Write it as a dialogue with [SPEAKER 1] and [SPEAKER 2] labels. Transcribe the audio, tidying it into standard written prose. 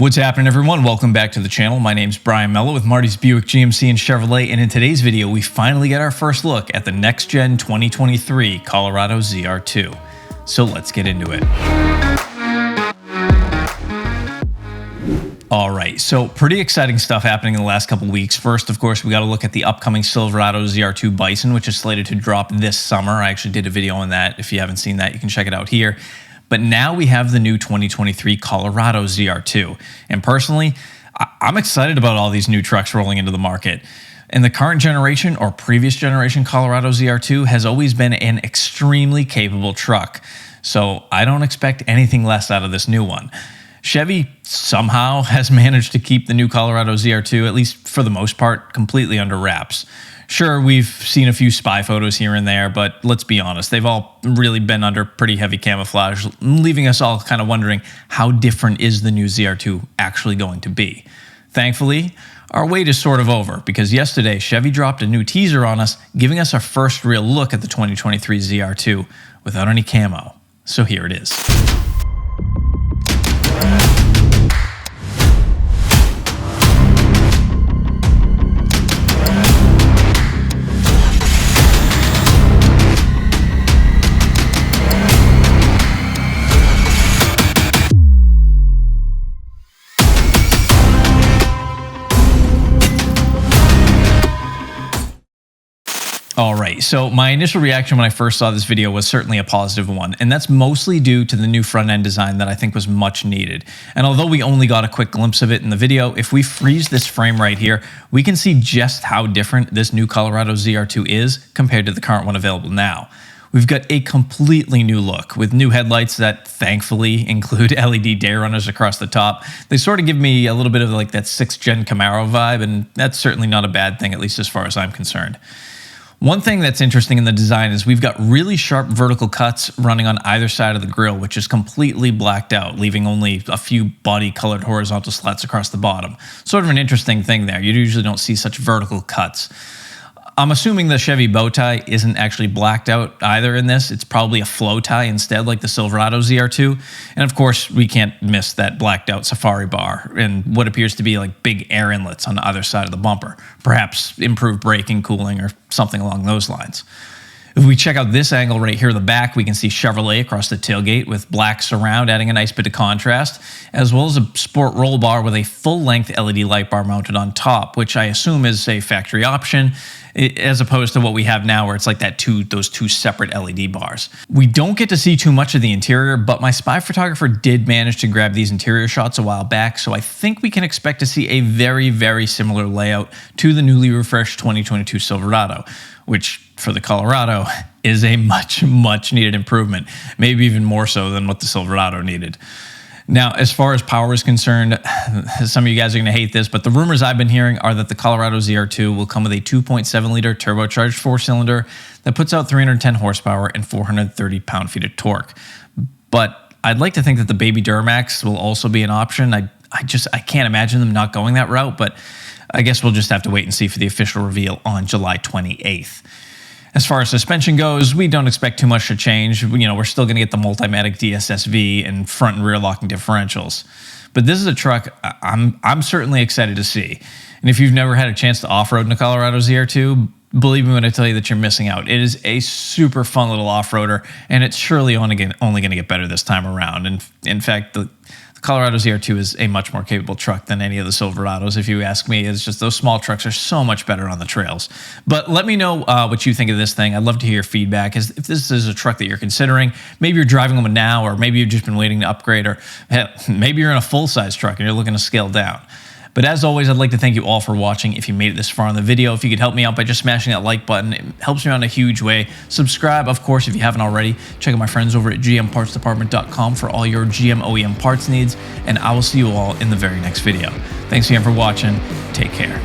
[SPEAKER 1] What's happening, everyone? Welcome back to the channel. My name's Brian Mello with Marty's Buick GMC and Chevrolet, and in today's video we finally get our first look at the next-gen 2023 Colorado ZR2. So let's get into it. Alright, so pretty exciting stuff happening in the last couple weeks. First, of course, we got to look at the upcoming Colorado ZR2 Bison, which is slated to drop this summer. I actually did a video on that. If you haven't seen that, you can check it out here. But now we have the new 2023 Colorado ZR2. And personally, I'm excited about all these new trucks rolling into the market. And the current generation or previous generation Colorado ZR2 has always been an extremely capable truck. So I don't expect anything less out of this new one. Chevy somehow has managed to keep the new Colorado ZR2, at least for the most part, completely under wraps. Sure, we've seen a few spy photos here and there, but let's be honest, they've all really been under pretty heavy camouflage, leaving us all kind of wondering how different is the new ZR2 actually going to be. Thankfully, our wait is sort of over, because yesterday Chevy dropped a new teaser on us, giving us our first real look at the 2023 ZR2 without any camo. So here it is. All right, so my initial reaction when I first saw this video was certainly a positive one, and that's mostly due to the new front-end design that I think was much needed. And although we only got a quick glimpse of it in the video, if we freeze this frame right here, we can see just how different this new Colorado ZR2 is compared to the current one available now. We've got a completely new look with new headlights that thankfully include LED day runners across the top. They sort of give me a little bit of like that 6th gen Camaro vibe, and that's certainly not a bad thing, at least as far as I'm concerned. One thing that's interesting in the design is we've got really sharp vertical cuts running on either side of the grille, which is completely blacked out, leaving only a few body-colored horizontal slats across the bottom. Sort of an interesting thing there. You usually don't see such vertical cuts. I'm assuming the Chevy bow tie isn't actually blacked out either in this. It's probably a flow tie instead, like the Colorado ZR2. And of course, we can't miss that blacked out safari bar and what appears to be like big air inlets on the other side of the bumper. Perhaps improved braking, cooling, or something along those lines. If we check out this angle right here in the back, we can see Chevrolet across the tailgate with black surround, adding a nice bit of contrast, as well as a sport roll bar with a full-length LED light bar mounted on top, which I assume is a factory option, as opposed to what we have now where it's like those two separate LED bars. We don't get to see too much of the interior, but my spy photographer did manage to grab these interior shots a while back, so I think we can expect to see a very, very similar layout to the newly refreshed 2022 Silverado, which for the Colorado is a much needed improvement, maybe even more so than what the Silverado needed. Now, as far as power is concerned, some of you guys are going to hate this, but the rumors I've been hearing are that the Colorado ZR2 will come with a 2.7-liter turbocharged four-cylinder that puts out 310 horsepower and 430 pound-feet of torque. But I'd like to think that the Baby Duramax will also be an option. I can't imagine them not going that route, but I guess we'll just have to wait and see for the official reveal on July 28th. As far as suspension goes, we don't expect too much to change. We're still going to get the Multimatic DSSV and front and rear locking differentials. But this is a truck I'm certainly excited to see. And if you've never had a chance to off-road in a Colorado ZR2, believe me when I tell you that you're missing out. It is a super fun little off-roader, and it's surely only going to get better this time around. And in fact, the Colorado ZR2 is a much more capable truck than any of the Silverados, if you ask me. It's just those small trucks are so much better on the trails. But let me know what you think of this thing. I'd love to hear your feedback. If this is a truck that you're considering, maybe you're driving one now, or maybe you've just been waiting to upgrade, or hell, maybe you're in a full-size truck and you're looking to scale down. But as always, I'd like to thank you all for watching. If you made it this far in the video, if you could help me out by just smashing that like button, it helps me out in a huge way. Subscribe, of course, if you haven't already. Check out my friends over at gmpartsdepartment.com for all your GM OEM parts needs, and I will see you all in the very next video. Thanks again for watching. Take care.